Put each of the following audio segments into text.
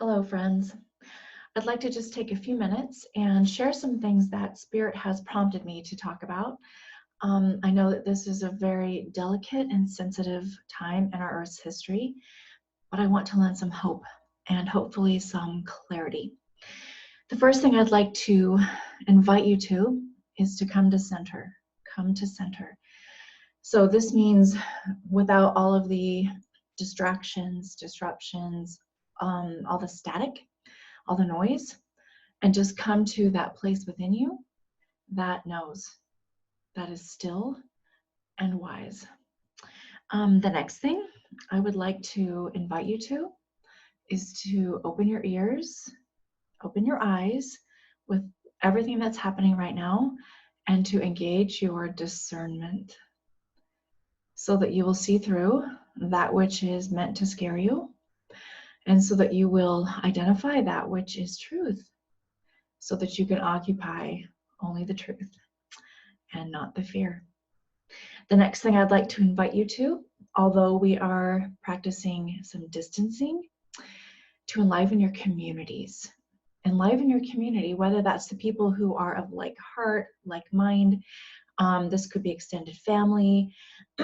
Hello, friends. I'd like to just take a few minutes and share some things that Spirit has prompted me to talk about. I know that this is a very delicate and sensitive time in our Earth's history, but I want to lend some hope and hopefully some clarity. The first thing I'd like to invite you to is to come to center. Come to center. So this means without all of the distractions, disruptions, all the static, all the noise, and just come to that place within you that knows, that is still and wise. The next thing I would like to invite you to is to open your ears, open your eyes with everything that's happening right now, and to engage your discernment so that you will see through that which is meant to scare you, and so that you will identify that which is truth, so that you can occupy only the truth and not the fear. The next thing I'd like to invite you to, although we are practicing some distancing, to enliven your communities. Enliven your community, whether that's the people who are of like heart, like mind. This could be extended family,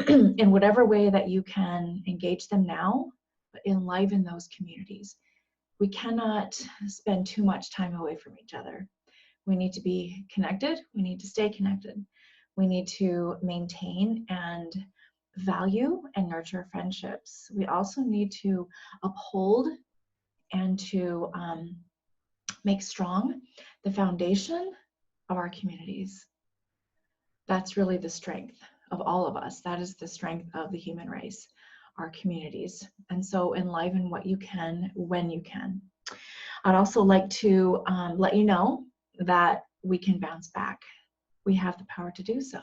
in whatever way that you can engage them now, but enliven those communities. We cannot spend too much time away from each other. We need to be connected. We need to stay connected. We need to maintain and value and nurture friendships. We also need to uphold and to make strong the foundation of our communities. That's really the strength of all of us. That is the strength of the human race, our communities. And so enliven what you can when you can. I'd also like to let you know that we can bounce back. We have the power to do so.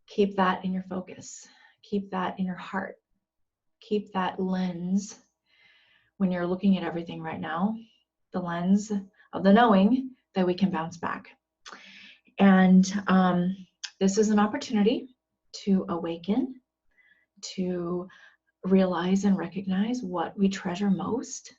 Keep that in your focus. Keep that in your heart. Keep that lens when you're looking at everything right now, the lens of the knowing that we can bounce back. And this is an opportunity to awaken, to realize and recognize what we treasure most,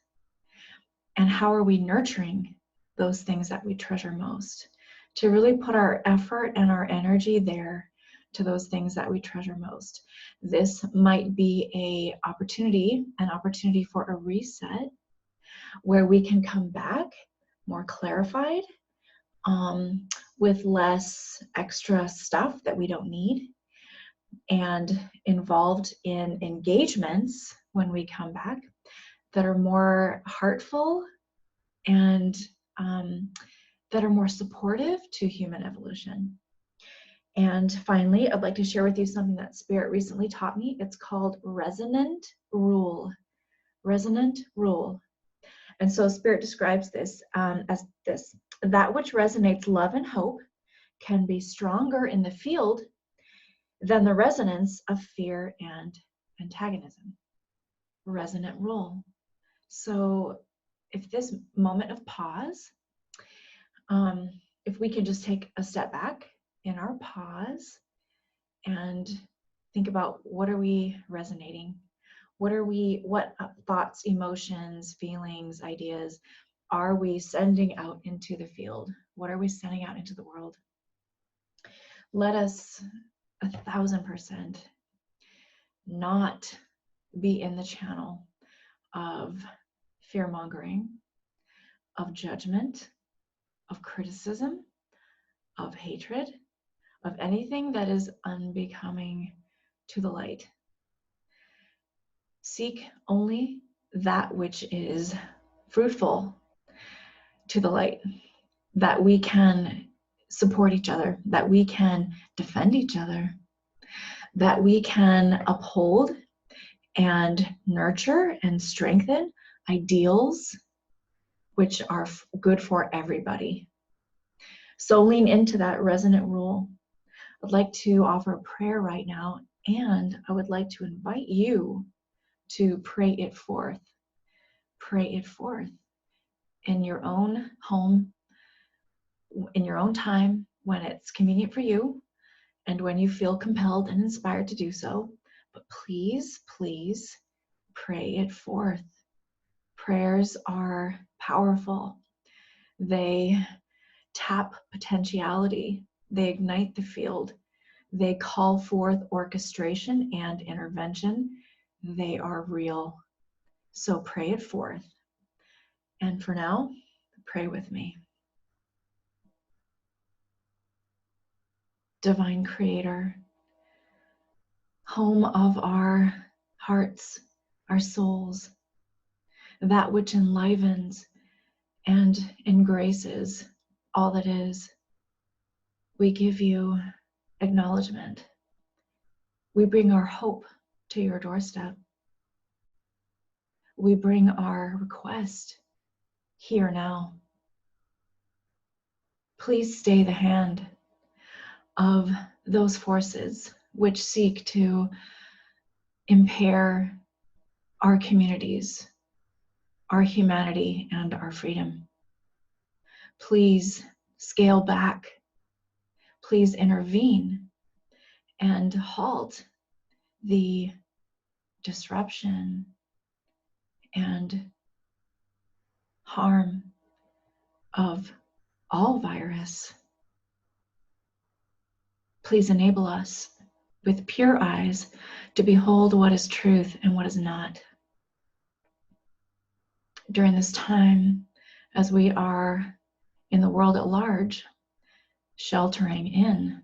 and how are we nurturing those things that we treasure most, to really put our effort and our energy there to those things that we treasure most. This might be an opportunity for a reset where we can come back more clarified, with less extra stuff that we don't need, and involved in engagements when we come back that are more heartful and that are more supportive to human evolution. And finally, I'd like to share with you something that Spirit recently taught me. It's called resonant rule. Resonant rule. And so Spirit describes this as this: that which resonates love and hope can be stronger in the field than the resonance of fear and antagonism. Resonant rule. So if this moment of pause, if we can just take a step back in our pause and think about, what are we resonating? What thoughts, emotions, feelings, ideas are we sending out into the field? What are we sending out into the world? Let us 1,000% not be in the channel of fear-mongering, of judgment, of criticism, of hatred, of anything that is unbecoming to the light. Seek only that which is fruitful to the light, that we can support each other, that we can defend each other, that we can uphold and nurture and strengthen ideals which are good for everybody. So lean into that resonant rule. I'd like to offer a prayer right now, and I would like to invite you to pray it forth. Pray it forth in your own home, in your own time, when it's convenient for you, and when you feel compelled and inspired to do so. But please, please pray it forth. Prayers are powerful. They tap potentiality. They ignite the field. They call forth orchestration and intervention. They are real. So pray it forth. And for now, pray with me. Divine Creator, home of our hearts, our souls, that which enlivens and engraces all that is, we give you acknowledgement. We bring our hope to your doorstep. We bring our request here now. Please stay the hand of those forces which seek to impair our communities, our humanity, and our freedom. Please scale back. Please intervene and halt the disruption and harm of all virus. Please enable us with pure eyes to behold what is truth and what is not. During this time, as we are in the world at large, sheltering in,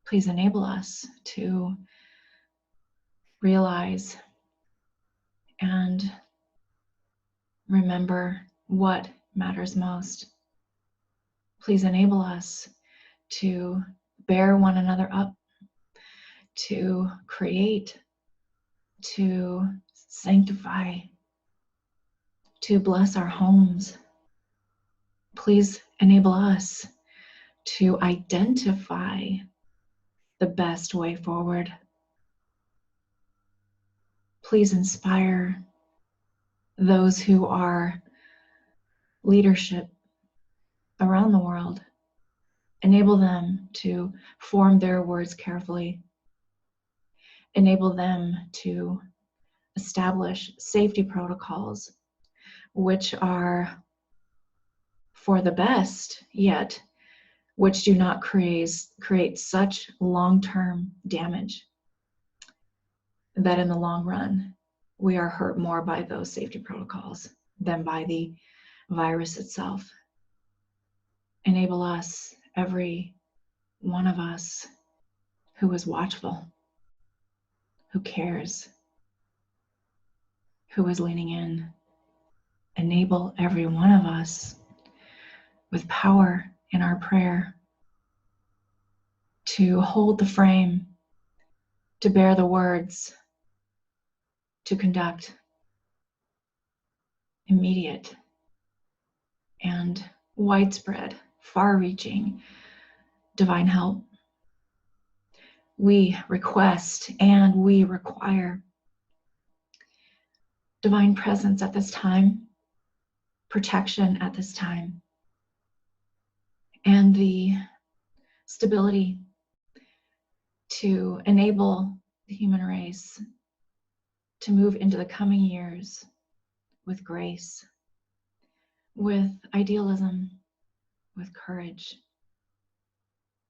please enable us to realize and remember what matters most. Please enable us to bear one another up, to create, to sanctify, to bless our homes. Please enable us to identify the best way forward. Please inspire those who are leadership around the world. Enable them to form their words carefully. Enable them to establish safety protocols which are for the best, yet which do not create such long-term damage that in the long run we are hurt more by those safety protocols than by the virus itself. Enable us, every one of us, who is watchful, who cares, who is leaning in. Enable every one of us with power in our prayer to hold the frame, to bear the words, to conduct immediate and widespread, far-reaching divine help. We request and we require divine presence at this time, protection at this time, and the stability to enable the human race to move into the coming years with grace, with idealism, with courage,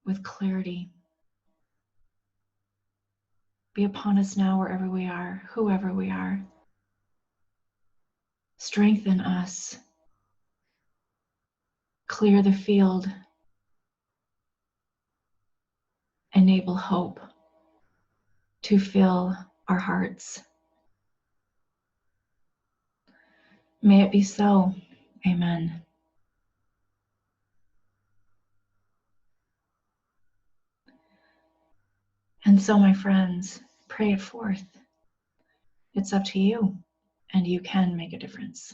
with clarity. Be upon us now wherever we are, whoever we are. Strengthen us. Clear the field. Enable hope to fill our hearts. May it be so. Amen. And so, my friends, pray it forth. It's up to you, and you can make a difference.